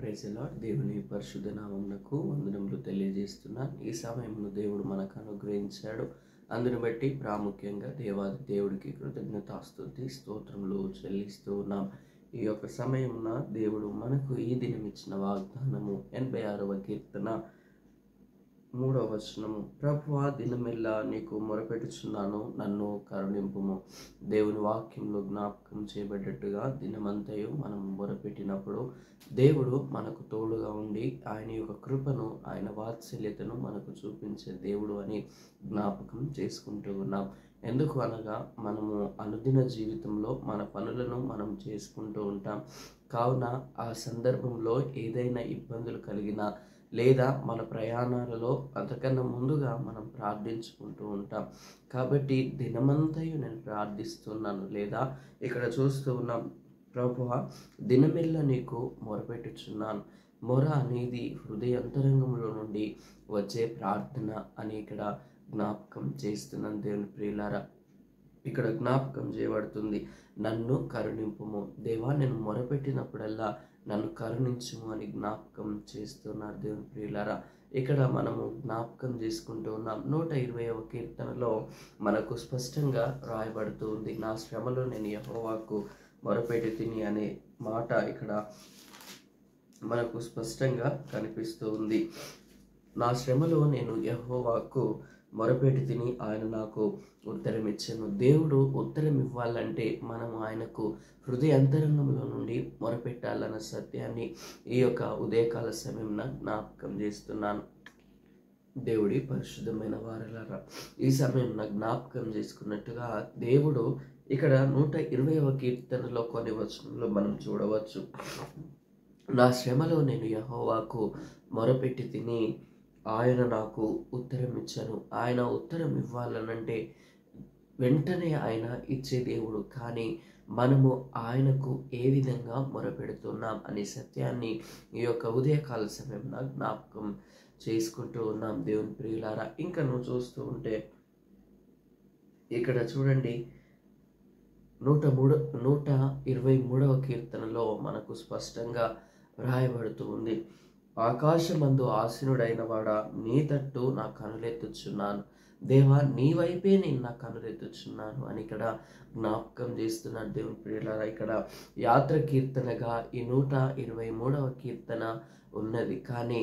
Praise the lord. దేవుని పరిశుద్ధ నామమునకు వందనములు తెలియజేస్తున్నాను. ఈ సమయంలో దేవుడు మనకు అనుగ్రహించాడు. అందుని బట్టి ప్రాముఖ్యంగా దేవాది దేవుడికి కృతజ్ఞతాస్తుతి స్తోత్రములు చెల్లిస్తూ ఉన్నాం. ఈ యొక్క సమయమున దేవుడు మనకు ఈ దినం ఇచ్చిన వాగ్దానము 86వ కీర్తన 3వ వచనము. ప్రభువా, దినమెల్లా నీకు మొరపెట్టుచున్నాను, నన్ను కరుణింపుము. దేవుని వాక్యంలో జ్ఞాపకం చేయబడ్డట్టుగా దినమంతయు మనం మొరపెట్టినప్పుడు దేవుడు మనకు తోడుగా ఉండి ఆయన యొక్క కృపను, ఆయన వాత్సల్యతను మనకు చూపించే దేవుడు అని జ్ఞాపకం చేసుకుంటూ ఉన్నాం. ఎందుకు అనగా మనము అనుదిన జీవితంలో మన పనులను మనం చేసుకుంటూ ఉంటాం. కావున ఆ సందర్భంలో ఏదైనా ఇబ్బందులు కలిగినా లేదా మన ప్రయాణాలలో అంతకన్నా ముందుగా మనం ప్రార్థించుకుంటూ ఉంటాం. కాబట్టి దినమంతయు నేను ప్రార్థిస్తున్నాను, లేదా ఇక్కడ చూస్తూ ఉన్నాం, ప్రభువా, దినమెల్లా నీకు మొరపెట్టుచున్నాను. మొర అనేది హృదయ అంతరంగంలో నుండి వచ్చే ప్రార్థన అని ఇక్కడ జ్ఞాపకం చేస్తున్నాను. దేవుని ప్రియులారా, ఇక్కడ జ్ఞాపకం చేయబడుతుంది, నన్ను కరుణింపుము. దేవా, నేను మొరపెట్టినప్పుడల్లా నన్ను కరుణించుము అని జ్ఞాపకం చేస్తున్నారు. దేవుని ప్రియులారా, ఇక్కడ మనము జ్ఞాపకం చేసుకుంటూ ఉన్నాం. 120వ కీర్తనలో మనకు స్పష్టంగా రాయబడుతూ ఉంది, నా శ్రమలో నేను యెహోవాకు మొరపెట్టి తిని అనే మాట ఇక్కడ మనకు స్పష్టంగా కనిపిస్తూ ఉంది. నా శ్రమలో నేను యెహోవాకు మొరపెట్టి తిని ఆయన నాకు ఉత్తరం ఇచ్చాను. దేవుడు ఉత్తరం ఇవ్వాలంటే మనం ఆయనకు హృదయ అంతరంగంలో నుండి మొరపెట్టాలన్న సత్యాన్ని ఈ యొక్క ఉదయకాల సమయంలో జ్ఞాపకం చేస్తున్నాను. దేవుడి పరిశుద్ధమైన వారలారా, ఈ సమయంలో జ్ఞాపకం చేసుకున్నట్టుగా దేవుడు ఇక్కడ 120వ కీర్తనలో కొన్ని వచనంలో మనం చూడవచ్చు, నా శ్రమలో నేను యెహోవాకు మొరపెట్టి తిని ఆయన నాకు ఉత్తరం ఇచ్చాను. ఆయన ఉత్తరం ఇవ్వాలనంటే వెంటనే ఆయన ఇచ్చే దేవుడు, కానీ మనము ఆయనకు ఏ విధంగా మొరపెడుతున్నాం అనే సత్యాన్ని ఈ యొక్క ఉదయకాల సమయంలో జ్ఞాపకం చేసుకుంటూ ఉన్నాం. దేవుని ప్రియులారా, ఇంకా నువ్వు చూస్తూ ఉంటే ఇక్కడ చూడండి, 123వ కీర్తనలో మనకు స్పష్టంగా వ్రాయబడుతూ ఉంది, ఆకాశమందు ఆసీనుడైన వాడా, నీ తట్టు నా కనులెత్తుచున్నాను. దేవా, నీ వైపే నేను నా కనులెత్తుచున్నాను అని ఇక్కడ జ్ఞాపకం చేస్తున్నాడు. దేవుని ప్రియులారా, ఇక్కడ యాత్ర కీర్తనగా ఈ 123వ కీర్తన ఉన్నది. కానీ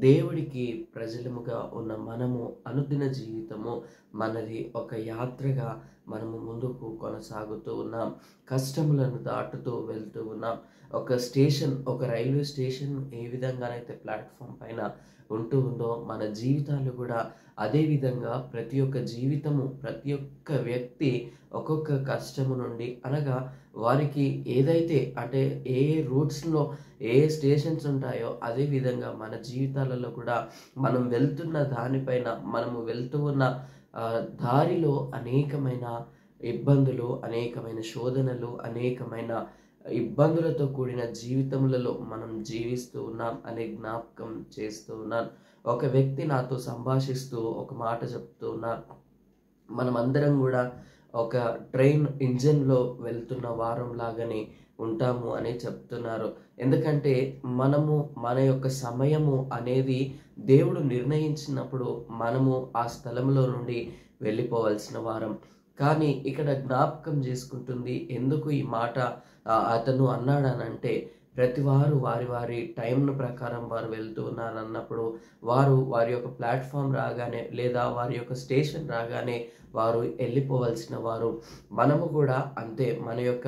దేవుడికి ప్రజలముగా ఉన్న మనము అనుదిన జీవితము మనది ఒక యాత్రగా మనము ముందుకు కొనసాగుతూ ఉన్నాం. కష్టములను దాటుతూ వెళ్తూ ఉన్నాం. ఒక స్టేషన్, ఒక రైల్వే స్టేషన్ ఏ విధంగానైతే ప్లాట్ఫామ్ పైన ఉంటూ ఉందో మన జీవితాలు కూడా అదే విధంగా ప్రతి ఒక్క జీవితము, ప్రతి ఒక్క వ్యక్తి ఒక్కొక్క కష్టము నుండి, అనగా వారికి ఏదైతే అంటే ఏ రూట్స్లో ఏ స్టేషన్స్ ఉంటాయో అదే విధంగా మన జీవితాలలో కూడా మనం వెళ్తున్న దానిపైన, మనము వెళ్తూ ఉన్న దారిలో అనేకమైన ఇబ్బందులు, అనేకమైన శోధనలు, అనేకమైన ఇబ్బందులతో కూడిన జీవితములలో మనం జీవిస్తూ ఉన్నాం అనే జ్ఞాపకం చేస్తూ ఉన్నాను. ఒక వ్యక్తి నాతో సంభాషిస్తూ ఒక మాట చెప్తూ ఉన్నారు, మనమందరం కూడా ఒక ట్రైన్ ఇంజన్లో వెళ్తున్న వారం లాగానే ఉంటాము అని చెప్తున్నారు. ఎందుకంటే మనము మన యొక్క సమయము అనేది దేవుడు నిర్ణయించినప్పుడు మనము ఆ స్థలంలో నుండి వెళ్ళిపోవాల్సిన వారం. కానీ ఇక్కడ జ్ఞాపకం చేసుకుంటుంది, ఎందుకు ఈ మాట అతను అన్నాడనంటే, ప్రతి వారు వారి వారి టైంను ప్రకారం వారు వెళ్తూ ఉన్నారు అన్నప్పుడు వారు వారి యొక్క ప్లాట్ఫామ్ రాగానే లేదా వారి యొక్క స్టేషన్ రాగానే వారు వెళ్ళిపోవలసిన వారు. మనము కూడా అంతే, మన యొక్క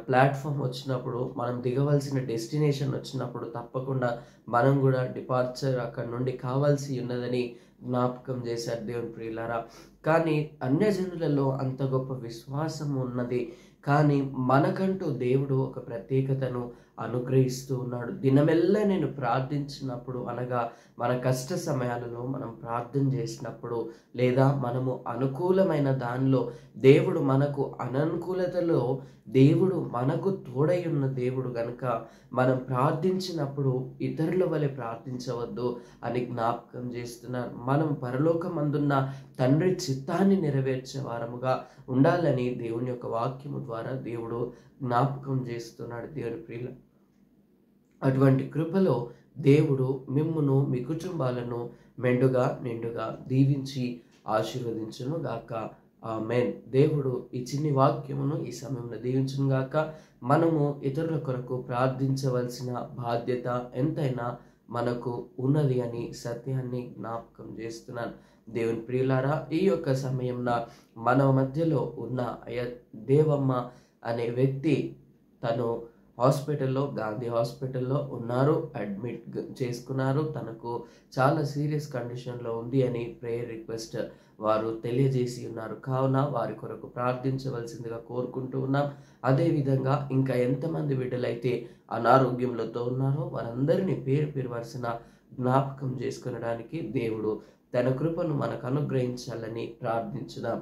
ప్లాట్ఫామ్ వచ్చినప్పుడు, మనం దిగవలసిన డెస్టినేషన్ వచ్చినప్పుడు తప్పకుండా మనం కూడా డిపార్చర్ అక్కడ నుండి కావాల్సి ఉన్నదని జ్ఞాపకం చేశారు. దేవుని ప్రియులారా, కానీ అన్యజనులలో అంత గొప్ప విశ్వాసం ఉన్నది, కానీ మనకంటూ దేవుడు ఒక ప్రత్యేకతను అనుగ్రహిస్తూ ఉన్నాడు. దినమెల్లా నేను ప్రార్థించినప్పుడు, అనగా మన కష్ట సమయాలలో మనం ప్రార్థన చేసినప్పుడు, లేదా మనము అనుకూలమైన దానిలో దేవుడు మనకు అననుకూలతలో దేవుడు మనకు తోడై ఉన్న దేవుడు గనుక మనం ప్రార్థించినప్పుడు ఇతరుల వలె ప్రార్థించవద్దు అని జ్ఞాపకం చేస్తున్నారు. మనం పరలోకమందున్న తండ్రి చిత్తాన్ని నెరవేర్చే వారముగా ఉండాలని దేవుని యొక్క వాక్యము ద్వారా దేవుడు జ్ఞాపకం చేస్తున్నాడు. దేవుని ప్రియుల, అటువంటి కృపలో దేవుడు మిమ్మును మీ కుటుంబాలను మెండుగా నిండుగా దీవించి ఆశీర్వదించును గాక. ఆమేన్. దేవుడు ఈ చిన్ని వాక్యమును ఈ సమయంలో దీవించును గాక. మనము ఇతరుల కొరకు ప్రార్థించవలసిన బాధ్యత ఎంతైనా మనకు ఉన్నది అని సత్యాన్ని జ్ఞాపకం చేస్తున్నాను. దేవుని ప్రియులారా, ఈ యొక్క సమయంన మన మధ్యలో ఉన్న దేవమ్మ అనే వ్యక్తి తను హాస్పిటల్లో, గాంధీ హాస్పిటల్లో ఉన్నారు, అడ్మిట్ చేసుకున్నారు. తనకు చాలా సీరియస్ కండిషన్లో ఉంది అని ప్రేయర్ రిక్వెస్ట్ వారు తెలియజేసి ఉన్నారు. కావున వారి కొరకు ప్రార్థించవలసిందిగా కోరుకుంటూ ఉన్నాం. అదేవిధంగా ఇంకా ఎంతమంది బిడ్డలైతే అనారోగ్యంలతో ఉన్నారో వారందరినీ పేరు పేరు వరుసన జ్ఞాపకం చేసుకునడానికి దేవుడు తన కృపను మనకు అనుగ్రహించాలని ప్రార్థించుదాం.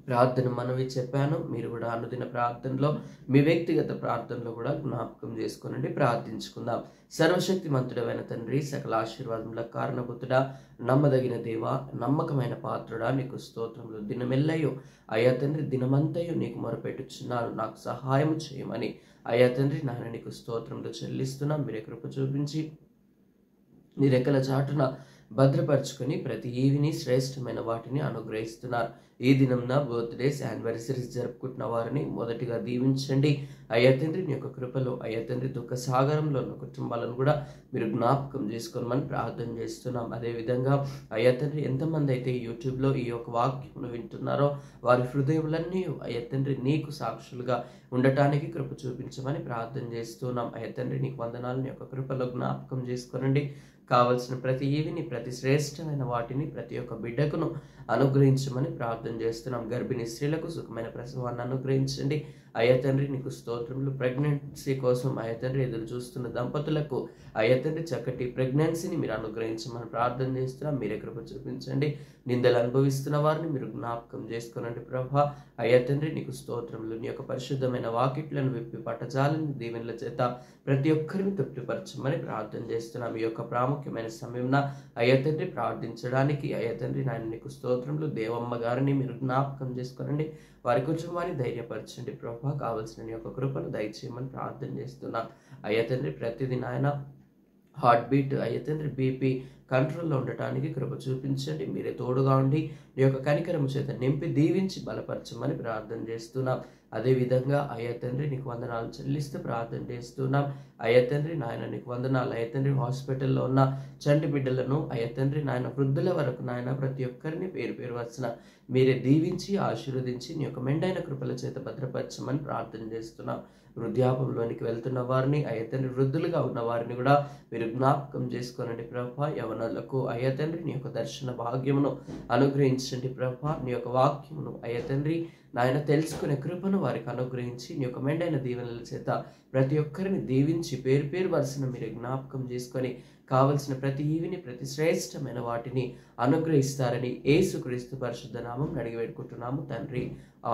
ప్రార్థన మనవి చెప్పాను. మీరు కూడా అనుదిన ప్రార్థనలో మీ వ్యక్తిగత ప్రార్థనలో కూడా జ్ఞాపకం చేసుకోనండి. ప్రార్థించుకుందాం. సర్వశక్తిమంతుడమైన తండ్రి, సకల ఆశీర్వాదముల కారణభూతుడా, నమ్మదగిన దేవ, నమ్మకమైన పాత్రుడా, నీకు స్తోత్రములు. దినమెల్లయో అయ్యా తండ్రి, దినమంతయు నీకు మొరపెట్టుచున్నాను, నాకు సహాయం చేయమని అయ్యా తండ్రి నాయన నీకు స్తోత్రములు చెల్లిస్తున్నాం. మీరే కృప చూపించి నీ రెక్కల చాటున భద్రపరుచుకొని ప్రతి ఈవిని శ్రేష్టమైన వాటిని అనుగ్రహిస్తున్నారు. ఈ దినంన బర్త్డేస్, యానివర్సరీస్ జరుపుకుంటున్న వారిని మొదటిగా దీవించండి అయ్యా తండ్రి. నీ యొక్క కృపలో అయ్యా తండ్రి దుఃఖ సాగరంలో ఉన్న కుటుంబాలను కూడా మీరు జ్ఞాపకం చేసుకోమని ప్రార్థన చేస్తున్నాం. అదేవిధంగా అయ్యా తండ్రి, ఎంతమంది అయితే యూట్యూబ్లో ఈ యొక్క వాక్యమును వింటున్నారో వారి హృదయములన్నీ అయ్యా తండ్రి నీకు సాక్షులుగా ఉండటానికి కృప చూపించమని ప్రార్థన చేస్తున్నాం. అయ్యా తండ్రి, నీకు వందనాలు. నీ యొక్క కృపలో జ్ఞాపకం చేసుకోనండి. కావలసిన ప్రతి ఈవిని, ప్రతి శ్రేష్టమైన వాటిని ప్రతి ఒక్క బిడ్డకును అనుగ్రహించమని ప్రార్థన చేస్తున్నాం. గర్భిణీ స్త్రీలకు సుఖమైన ప్రసవాన్ని అనుగ్రహించండి అయ్యా తండ్రి. నీకు స్తోత్రములు. ప్రెగ్నెన్సీ కోసం అయ్యా తండ్రి ఎదురు చూస్తున్న దంపతులకు అయ్యా తండ్రి చక్కటి ప్రెగ్నెన్సీని మీరు అనుగ్రహించమని ప్రార్థన చేస్తున్నాం. మీరే కృప చూపించండి. నిందలు అనుభవిస్తున్న వారిని మీరు జ్ఞాపకం చేసుకోనండి ప్రభా. అయ్యా తండ్రి, నీకు స్తోత్రములు. నీ యొక్క పరిశుద్ధమైన వాకిట్లను విప్పి పట్టజాలని దీవెనల చేత ప్రతి ఒక్కరిని తృప్తిపరచమని ప్రార్థన చేస్తున్నాం. ఈ యొక్క ప్రాముఖ్యమైన సమయంలో అయ్యా తండ్రి ప్రార్థించడానికి అయ్యా తండ్రి నాయన నీకు స్తోత్రములు. దేవమ్మ గారిని మీరు జ్ఞాపకం చేసుకోనండి. వారి కుటుంబాన్ని ధైర్యపరచండి ప్రభా. కావలసిన నీ యొక్క కృపను దయచేయమని ప్రార్థన చేస్తున్నాం. అయ్యా తండ్రి, ప్రతిదీ నాయన హార్ట్ బీట్ అయ్యా తండ్రి బీపీ కంట్రోల్లో ఉండటానికి కృప చూపించండి. మీరే తోడుగా ఉండి నీ యొక్క కనికరము చేత నింపి దీవించి బలపరచమని ప్రార్థన చేస్తున్నాం. అదేవిధంగా అయ్యా తండ్రి నీకు వందనాలు చెల్లిస్తూ ప్రార్థన చేస్తున్నాం. అయ్యా తండ్రి నాయన నీకు వందనాలు. అయ్యా తండ్రి, హాస్పిటల్లో ఉన్న చంటి బిడ్డలను అయ్యా తండ్రి నాయన వృద్ధుల వరకు నాయన ప్రతి ఒక్కరిని పేరు పేరు వచ్చిన మీరే దీవించి ఆశీర్వదించి నీ యొక్క మెండైన కృపల చేత భద్రపరచమని ప్రార్థన చేస్తున్నాం. వృద్ధాపంలోనికి వెళ్తున్న వారిని అయ్యా తండ్రి, వృద్ధులుగా ఉన్న వారిని కూడా మీరు జ్ఞాపకం చేసుకోనండి ప్రభా. యవనులకు అయ్యా తండ్రి నీ యొక్క దర్శన భాగ్యమును అనుగ్రహించండి ప్రభా. నీ యొక్క వాక్యమును అయ్యా తండ్రి నాయన తెలుసుకునే కృపను వారికి అనుగ్రహించి నీ యొక్క మెండైన దీవెనల చేత ప్రతి ఒక్కరిని దీవించి పేరు పేరు వరుసన మీరే జ్ఞాపకం చేసుకొని కావలసిన ప్రతి ఈవిని, ప్రతి శ్రేష్టమైన వాటిని అనుగ్రహిస్తారని యేసుక్రీస్తు పరిశుద్ధ నామం అడిగి వేడుకుంటున్నాము తండ్రి.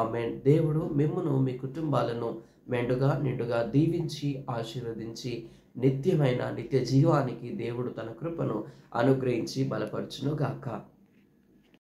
ఆమేన్. దేవుడు మిమ్మును మీ కుటుంబాలను మెండుగా నిండుగా దీవించి ఆశీర్వదించి నిత్య జీవానికి దేవుడు తన కృపను అనుగ్రహించి బలపరచును గాక.